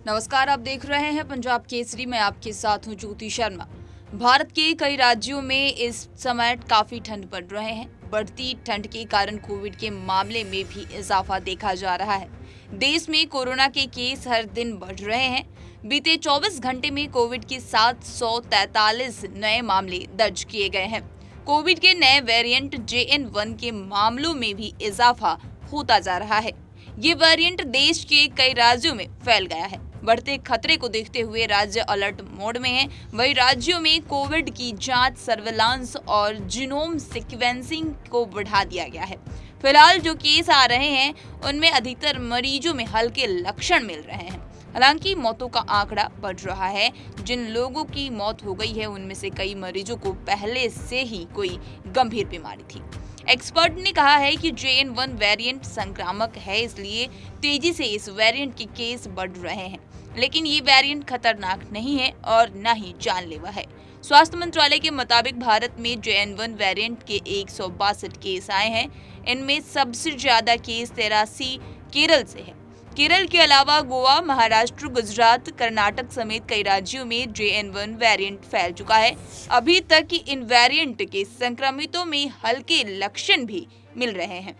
नमस्कार, आप देख रहे हैं पंजाब केसरी। मैं आपके साथ हूं ज्योति शर्मा। भारत के कई राज्यों में इस समय काफी ठंड पड़ रहे हैं। बढ़ती ठंड के कारण कोविड के मामले में भी इजाफा देखा जा रहा है। देश में कोरोना के केस हर दिन बढ़ रहे हैं। बीते 24 घंटे में कोविड के 743 नए मामले दर्ज किए गए हैं। कोविड के नए वेरिएंट JN1 के मामलों में भी इजाफा होता जा रहा है। ये वेरिएंट देश के कई राज्यों में फैल गया है। बढ़ते खतरे को देखते हुए राज्य अलर्ट मोड में है। वहीं राज्यों में कोविड की जांच, सर्विलांस और जीनोम सीक्वेंसिंग को बढ़ा दिया गया है। फिलहाल जो केस आ रहे हैं उनमें अधिकतर मरीजों में हल्के लक्षण मिल रहे हैं। हालांकि मौतों का आंकड़ा बढ़ रहा है। जिन लोगों की मौत हो गई है उनमें से कई मरीजों को पहले से ही कोई गंभीर बीमारी थी। एक्सपर्ट ने कहा है कि JN1 वेरिएंट संक्रामक है, इसलिए तेजी से इस वेरिएंट के केस बढ़ रहे हैं। लेकिन ये वेरिएंट खतरनाक नहीं है और न ही जानलेवा है। स्वास्थ्य मंत्रालय के मुताबिक भारत में JN1 वेरिएंट के 162 केस आए हैं। इनमें सबसे ज्यादा केस 83 केरल से है। केरल के अलावा गोवा, महाराष्ट्र, गुजरात, कर्नाटक समेत कई राज्यों में JN1 वेरिएंट फैल चुका है। अभी तक इन वेरिएंट के संक्रमितों में हल्के लक्षण भी मिल रहे हैं।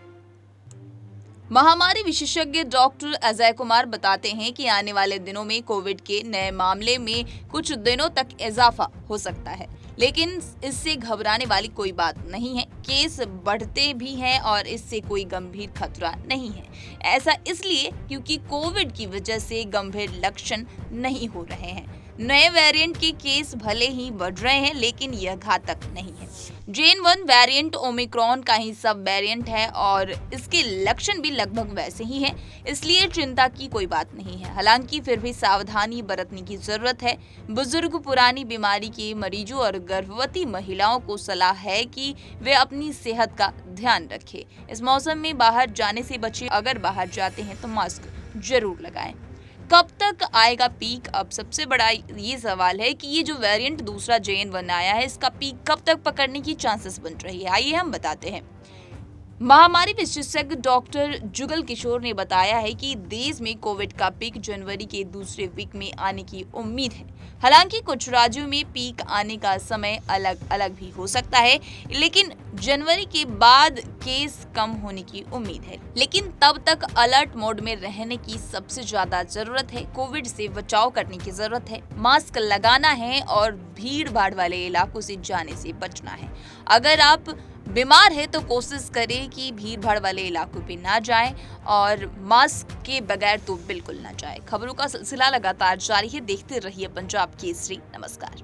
महामारी विशेषज्ञ डॉक्टर अजय कुमार बताते हैं कि आने वाले दिनों में कोविड के नए मामले में कुछ दिनों तक इजाफा हो सकता है, लेकिन इससे घबराने वाली कोई बात नहीं है। केस बढ़ते भी हैं और इससे कोई गंभीर खतरा नहीं है। ऐसा इसलिए क्योंकि कोविड की वजह से गंभीर लक्षण नहीं हो रहे हैं। नए वेरिएंट के केस भले ही बढ़ रहे हैं, लेकिन यह घातक नहीं है। JN1 वेरिएंट ओमिक्रॉन का ही सब वेरिएंट है और इसके लक्षण भी लगभग वैसे ही हैं, इसलिए चिंता की कोई बात नहीं है। हालांकि फिर भी सावधानी बरतने की जरूरत है। बुजुर्ग, पुरानी बीमारी के मरीजों और गर्भवती महिलाओं को सलाह है कि वे अपनी सेहत का ध्यान रखें। इस मौसम में बाहर जाने से बचें। अगर बाहर जाते हैं तो मास्क जरूर लगाएं। कब तक आएगा पीक? अब सबसे बड़ा ये सवाल है कि ये जो वेरिएंट दूसरा JN1 आया है, इसका पीक कब तक पकड़ने की चांसेस बन रही है, आइए हम बताते हैं। महामारी विशेषज्ञ डॉक्टर जुगल किशोर ने बताया है कि देश में कोविड का पीक जनवरी के दूसरे वीक में आने की उम्मीद है। हालांकि कुछ राज्यों में पीक आने का समय अलग अलग भी हो सकता है, लेकिन जनवरी के बाद केस कम होने की उम्मीद है। लेकिन तब तक अलर्ट मोड में रहने की सबसे ज्यादा जरूरत है। कोविड से बचाव करने की जरूरत है। मास्क लगाना है और भीड़ भाड़ वाले इलाकों से जाने से बचना है। अगर आप बीमार है तो कोशिश करें कि भीड़ भाड़ वाले इलाकों पे ना जाएं और मास्क के बगैर तो बिल्कुल ना जाएं। खबरों का सिलसिला लगातार जारी है। देखते रहिए पंजाब केसरी। नमस्कार।